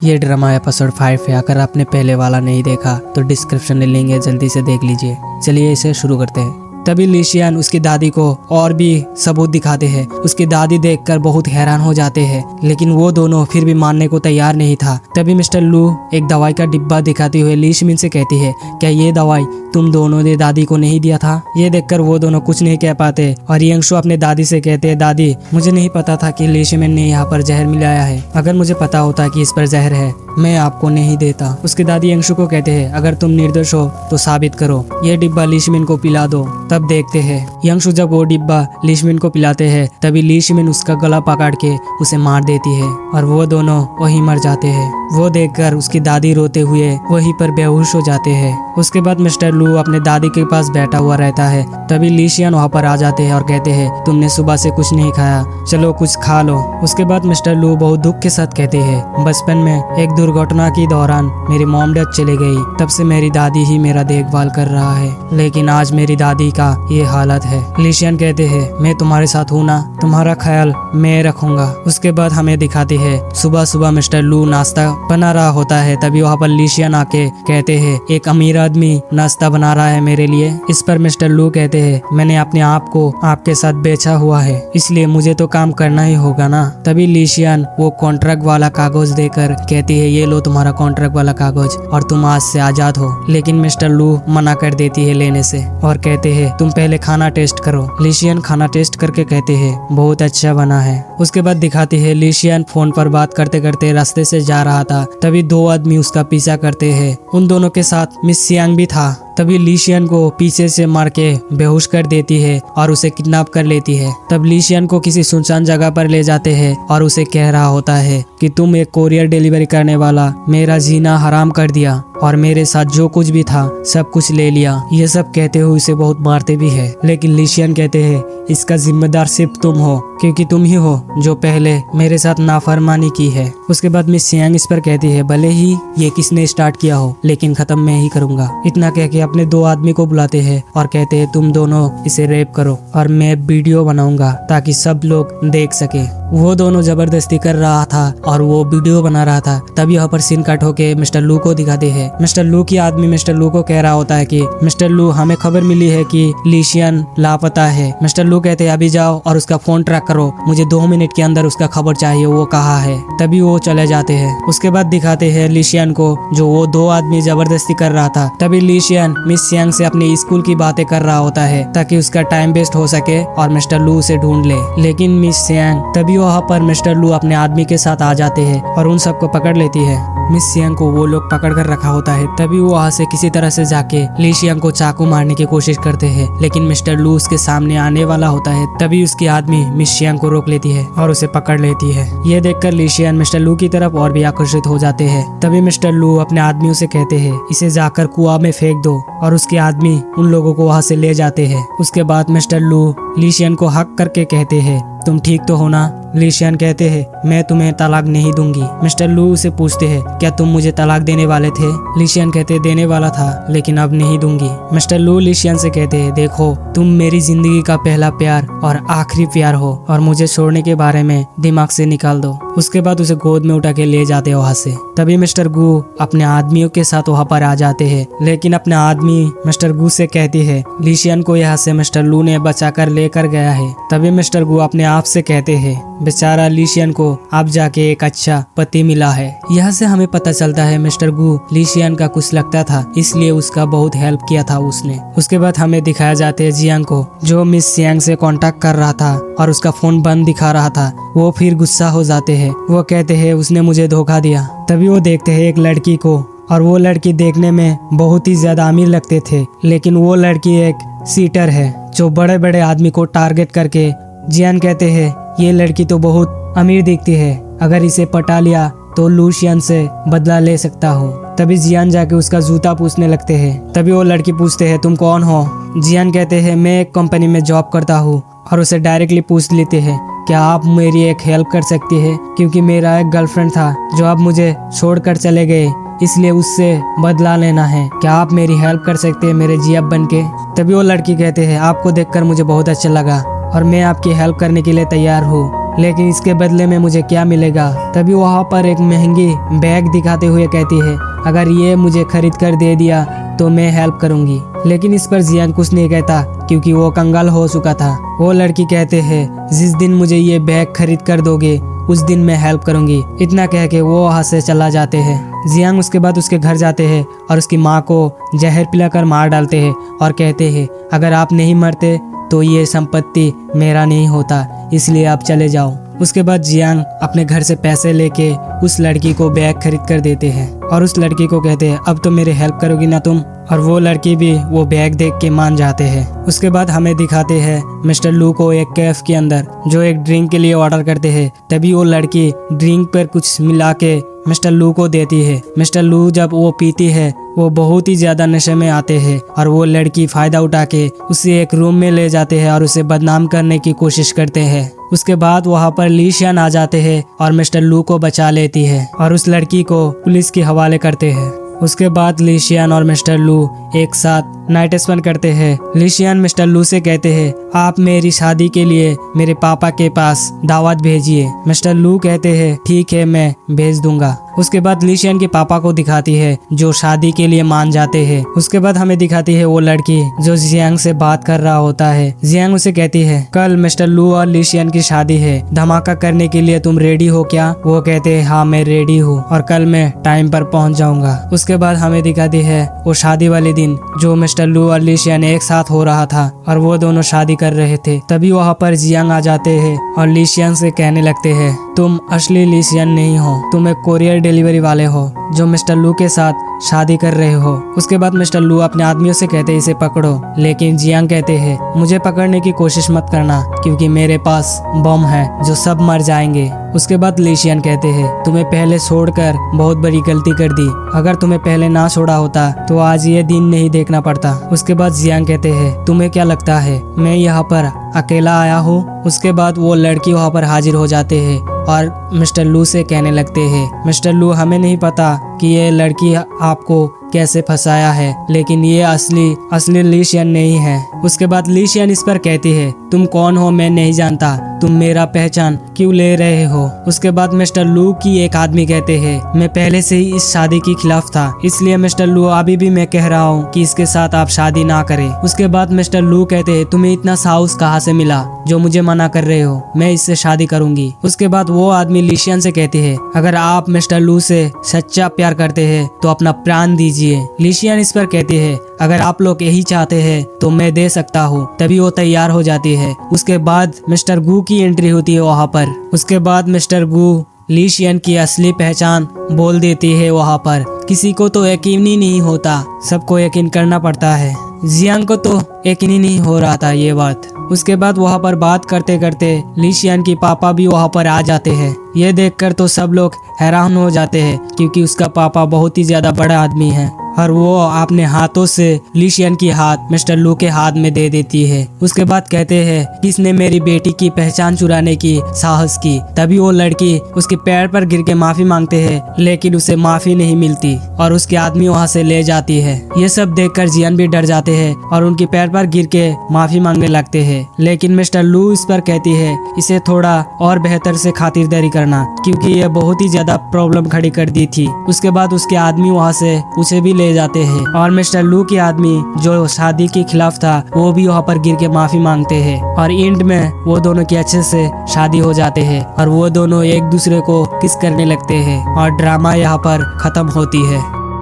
ये drama episode 5 है। अगर आपने पहले वाला नहीं देखा तो डिस्क्रिप्शन में लिंक है, जल्दी से देख लीजिए। चलिए इसे शुरू करते हैं। तभी लिशियन उसकी दादी को और भी सबूत दिखाते हैं। उसकी दादी देखकर बहुत हैरान हो जाते हैं, लेकिन वो दोनों फिर भी मानने को तैयार नहीं था। तभी मिस्टर लू एक दवाई का डिब्बा दिखाते हुए लीशमिन से कहती है, क्या ये दवाई तुम दोनों ने दादी को नहीं दिया था? ये देखकर वो दोनों कुछ नहीं कह पाते और यंगशु अपने दादी से कहते हैं, दादी मुझे नहीं पता था कि लीशमिन ने यहाँ पर जहर मिलाया है। अगर मुझे पता होता कि इस पर जहर है मैं आपको नहीं देता। उसकी दादी यंगशु को कहते हैं, अगर तुम निर्दोष हो तो साबित करो, ये डिब्बा लीशमिन को पिला दो। तब देखते हैं यंगशु जब वो डिब्बा लीशमिन को पिलाते हैं तभी लीशमिन उसका गला पकड़ के उसे मार देती है और वो दोनों वहीं मर जाते हैं। वो देखकर उसकी दादी रोते हुए वहीं पर बेहोश हो जाते हैं। उसके बाद मिस्टर लू अपने दादी के पास बैठा हुआ रहता है। तभी लिशियन वहाँ पर आ जाते हैं और कहते हैं, तुमने सुबह से कुछ नहीं खाया, चलो कुछ खा लो। उसके बाद मिस्टर लू बहुत दुख के साथ कहते हैं, बचपन में एक दुर्घटना के दौरान मेरी मॉम डेथ चली गई, तब से मेरी दादी ही मेरा देखभाल कर रहा है, लेकिन आज मेरी दादी का ये हालत है। लिशियन कहते हैं, मैं तुम्हारे साथ हूँ ना, तुम्हारा ख्याल मैं रखूंगा। उसके बाद हमें दिखाते हैं सुबह सुबह मिस्टर लू नाश्ता बना रहा होता है। तभी वहाँ पर लिशियन आके कहते हैं, एक अमीर आदमी नाश्ता बना रहा है मेरे लिए। इस पर मिस्टर लू कहते हैं, मैंने अपने आप को आपके साथ बेचा हुआ है, इसलिए मुझे तो काम करना ही होगा ना। तभी लिशियन वो कॉन्ट्रैक्ट वाला कागज देकर कहती है, ये लो तुम्हारा कॉन्ट्रैक्ट वाला कागज और तुम आज से आजाद हो। लेकिन मिस्टर लू मना कर देती है लेने से और कहते हैं, तुम पहले खाना टेस्ट करो। लिशियन खाना टेस्ट करके कहते हैं, बहुत अच्छा बना है। उसके बाद दिखाते हैं लिशियन फोन पर बात करते करते रास्ते से जा रहा था। तभी दो आदमी उसका पीछा करते हैं। उन दोनों के साथ मिस सियांग भी था। तभी लिशियन को पीछे से मार के बेहोश कर देती है और उसे किडनैप कर लेती है। तब लिशियन को किसी सुनसान जगह पर ले जाते हैं और उसे कह रहा होता है कि तुम एक कोरियर डिलीवरी करने वाला मेरा जीना हराम कर दिया और मेरे साथ जो कुछ भी था सब कुछ ले लिया। ये सब कहते हुए उसे बहुत मारते भी है, लेकिन लिशियन कहते हैं, इसका जिम्मेदार सिर्फ तुम हो, क्योंकि तुम ही हो जो पहले मेरे साथ नाफरमानी की है। उसके बाद मिस सियांग इस पर कहती है, भले ही ये किसने स्टार्ट किया हो लेकिन खत्म मैं ही करूंगा। इतना कह के अपने दो आदमी को बुलाते हैं और कहते हैं, तुम दोनों इसे रेप करो और मैं वीडियो बनाऊंगा ताकि सब लोग देख सके। वो दोनों जबरदस्ती कर रहा था और वो वीडियो बना रहा था। तभी यहाँ पर सीन कट होके मिस्टर लू को दिखाते हैं। मिस्टर लू की आदमी मिस्टर लू को कह रहा होता है कि मिस्टर लू हमें खबर मिली है कि लिशियन लापता है। मिस्टर लू कहते हैं, अभी जाओ और उसका फोन ट्रैक करो, मुझे 2 मिनट के अंदर उसका खबर चाहिए, वो कहाँ है। तभी वो चले जाते हैं। उसके बाद दिखाते हैं लिशियन को, जो वो दो आदमी जबरदस्ती कर रहा था। तभी लिशियन मिस सियांग से अपने स्कूल की बातें कर रहा होता है ताकि उसका टाइम वेस्ट हो सके और मिस्टर लू उसे ढूंढ ले। लेकिन मिस सियांग तभी वहाँ पर मिस्टर लू अपने आदमी के साथ आ जाते हैं और उन सबको पकड़ लेती है। मिस सियांग को वो लोग पकड़ कर रखा होता है। तभी वो वहाँ से किसी तरह से जाके लिशियन को चाकू मारने की कोशिश करते हैं, लेकिन मिस्टर लू उसके सामने आने वाला होता है। तभी उसकी आदमी मिस सियांग को रोक लेती है और उसे पकड़ लेती है। ये देखकर लिशियन मिस्टर लू की तरफ और भी आकर्षित हो जाते हैं। तभी मिस्टर लू अपने आदमियों से कहते हैं, इसे जाकर कुआं में फेंक दो, और उसके आदमी उन लोगों को वहाँ से ले जाते हैं। उसके बाद मिस्टर लू लिशियन को हक करके कहते हैं, तुम ठीक तो हो ना? लिशियन कहते हैं, मैं तुम्हें तलाक नहीं दूंगी। मिस्टर लू उसे पूछते हैं, क्या तुम मुझे तलाक देने वाले थे? लिशियन कहते हैं, देने वाला था लेकिन अब नहीं दूंगी। मिस्टर लू लिशियन से कहते हैं, देखो तुम मेरी जिंदगी का पहला प्यार और आखिरी प्यार हो और मुझे छोड़ने के बारे में दिमाग से निकाल दो। उसके बाद उसे गोद में उठा के ले जाते हैं वहाँ से। तभी मिस्टर गू अपने आदमियों के साथ वहाँ पर आ जाते हैं, लेकिन अपने आदमी मिस्टर गू से कहती है, लिशियन को यहाँ से मिस्टर लू ने बचा कर लेकर गया है। तभी मिस्टर गू अपने आप से कहते हैं, बेचारा लिशियन को अब जाके एक अच्छा पति मिला है। यहाँ से हमें पता चलता है मिस्टर गू लिशियन का कुछ लगता था, इसलिए उसका बहुत हेल्प किया था उसने। उसके बाद हमें दिखाया जाते है जियांग को, जो मिस सियांग से कांटेक्ट कर रहा था और उसका फोन बंद दिखा रहा था। वो फिर गुस्सा हो जाते हैं। वो कहते हैं, उसने मुझे धोखा दिया। तभी वो देखते हैं एक लड़की को, और वो लड़की देखने में बहुत ही ज्यादा अमीर लगते थे, लेकिन वो लड़की एक सीटर है जो बड़े बड़े आदमी को टारगेट करके। जियान कहते हैं, ये लड़की तो बहुत अमीर दिखती है, अगर इसे पटा लिया तो लिशियन से बदला ले सकता हूँ। तभी जियान जाके उसका जूता पूछने लगते हैं। तभी वो लड़की पूछते हैं, तुम कौन हो? जियान कहते हैं, मैं एक कंपनी में जॉब करता हूँ, और उसे डायरेक्टली पूछ लेते हैं, क्या आप मेरी एक हेल्प कर सकती है, क्योंकि मेरा एक गर्लफ्रेंड था जो अब मुझे छोड़कर चले गए, इसलिए उससे बदला लेना है। क्या आप मेरी हेल्प कर सकते हैं मेरे जीएफ बन के? तभी वो लड़की कहते हैं, आपको देखकर मुझे बहुत अच्छा लगा और मैं आपकी हेल्प करने के लिए तैयार हूँ। लेकिन इसके बदले में मुझे क्या मिलेगा। तभी वहाँ पर एक महंगी बैग दिखाते हुए कहती है, अगर ये मुझे खरीद कर दे दिया तो मैं हेल्प करूंगी। लेकिन इस पर जियान कुछ नहीं कहता क्योंकि वो कंगाल हो चुका था। वो लड़की कहते हैं, जिस दिन मुझे ये बैग खरीद कर दोगे उस दिन मैं हेल्प करूंगी। इतना कह के वो वहाँ से चला जाते हैं। जियांग उसके बाद उसके घर जाते हैं और उसकी माँ को जहर पिलाकर मार डालते हैं और कहते हैं, अगर आप नहीं मरते तो ये संपत्ति मेरा नहीं होता, इसलिए आप चले जाओ। उसके बाद जियांग अपने घर से पैसे लेके उस लड़की को बैग खरीद कर देते हैं और उस लड़की को कहते हैं, अब तो मेरी हेल्प करोगी ना तुम। और वो लड़की भी वो बैग देख के मान जाते हैं। उसके बाद हमें दिखाते हैं मिस्टर लू को एक कैफ के अंदर जो एक ड्रिंक के लिए ऑर्डर करते हैं। तभी वो लड़की ड्रिंक पर कुछ मिला के मिस्टर लू को देती है। मिस्टर लू जब वो पीती है वो बहुत ही ज्यादा नशे में आते हैं और वो लड़की फायदा उठा के उसे एक रूम में ले जाते हैं और उसे बदनाम करने की कोशिश करते हैं। उसके बाद वहाँ पर लीशियन आ जाते हैं और मिस्टर लू को बचा लेती है और उस लड़की को पुलिस के हवाले करते हैं। उसके बाद लीशियन और मिस्टर लू एक साथ नाइट स्पेंड करते हैं। लीशियन मिस्टर लू से कहते हैं, आप मेरी शादी के लिए मेरे पापा के पास दावत भेजिए। मिस्टर लू कहते हैं, ठीक है मैं भेज दूंगा। उसके बाद लीशियन के पापा को दिखाती है जो शादी के लिए मान जाते हैं। उसके बाद हमें दिखाती है वो लड़की जो जियांग से बात कर रहा होता है। जियांग उसे कहती है, कल मिस्टर लू और लीशियन की शादी है, धमाका करने के लिए तुम रेडी हो क्या? वो कहते हैं, हाँ मैं रेडी हूँ और कल मैं टाइम पर पहुँच जाऊंगा। उसके बाद हमें दिखाती है वो शादी वाले दिन जो मिस्टर लू और लीशियन एक साथ हो रहा था और वो दोनों शादी कर रहे थे। तभी वहाँ पर जियांग आ जाते हैं और लीशियन से कहने लगते हैं, तुम असली लीशियन नहीं हो, तुम एक कोरियर डिलीवरी वाले हो जो मिस्टर लू के साथ शादी कर रहे हो। उसके बाद मिस्टर लू अपने आदमियों से कहते हैं, इसे पकड़ो। लेकिन जियांग कहते हैं, मुझे पकड़ने की कोशिश मत करना क्योंकि मेरे पास बम है जो सब मर जाएंगे। उसके बाद लीशियन कहते हैं, तुम्हें पहले छोड़कर बहुत बड़ी गलती कर दी, अगर तुम्हें पहले ना छोड़ा होता तो आज ये दिन नहीं देखना पड़ता। उसके बाद जियांग कहते हैं, तुम्हें क्या लगता है मैं यहाँ पर अकेला आया हूँ? उसके बाद वो लड़की वहाँ पर हाजिर हो जाते हैं और मिस्टर लू से कहने लगते हैं, मिस्टर लू हमें नहीं पता कि ये लड़की आपको कैसे फंसाया है, लेकिन ये असली लीशियन नहीं है। उसके बाद लीशियन इस पर कहती है, तुम कौन हो मैं नहीं जानता, तुम मेरा पहचान क्यों ले रहे हो? उसके बाद मिस्टर लू की एक आदमी कहते हैं, मैं पहले से ही इस शादी के खिलाफ था, इसलिए मिस्टर लू अभी भी मैं कह रहा हूँ कि इसके साथ आप शादी ना करें। उसके बाद मिस्टर लू कहते हैं, तुम्हें इतना साहस कहाँ से मिला जो मुझे मना कर रहे हो, मैं इससे शादी करूंगी। उसके बाद वो आदमी लीशियन से कहते हैं, अगर आप मिस्टर लू से सच्चा प्यार करते हैं तो अपना प्राण दीजिए। लीशियन इस पर कहती है, अगर आप लोग यही चाहते हैं तो मैं दे सकता हूँ। तभी वो तैयार हो जाती है। उसके बाद मिस्टर गू की एंट्री होती है वहाँ पर। उसके बाद मिस्टर गू लीशियन की असली पहचान बोल देती है वहाँ पर। किसी को तो यकीन ही नहीं होता, सबको यकीन करना पड़ता है। जियांग को तो यकीन ही नहीं हो रहा था ये बात। उसके बाद वहाँ पर बात करते करते लीशियन की पापा भी वहाँ पर आ जाते हैं। ये देखकर तो सब लोग हैरान हो जाते हैं क्योंकि उसका पापा बहुत ही ज्यादा बड़ा आदमी है और वो अपने हाथों से लीशियन की हाथ मिस्टर लू के हाथ में दे देती है। उसके बाद कहते हैं, किसने मेरी बेटी की पहचान चुराने की साहस की? तभी वो लड़की उसके पैर पर गिर के माफी मांगते हैं, लेकिन उसे माफी नहीं मिलती और उसके आदमी वहाँ से ले जाती है। ये सब देखकर जियान भी डर जाते हैं और उनके पैर पर गिर के माफी मांगने लगते हैं। लेकिन मिस्टर लू इस पर कहती है, इसे थोड़ा और बेहतर से खातिरदारी करना क्योंकि ये बहुत ही ज्यादा प्रॉब्लम खड़ी कर दी थी। उसके बाद उसके आदमी वहाँ से उसे भी ले जाते हैं और मिस्टर लू के आदमी जो शादी के खिलाफ था वो भी वहाँ पर गिर के माफी मांगते हैं और एंड में वो दोनों की अच्छे से शादी हो जाते हैं और वो दोनों एक दूसरे को किस करने लगते हैं और ड्रामा यहाँ पर खत्म होती है।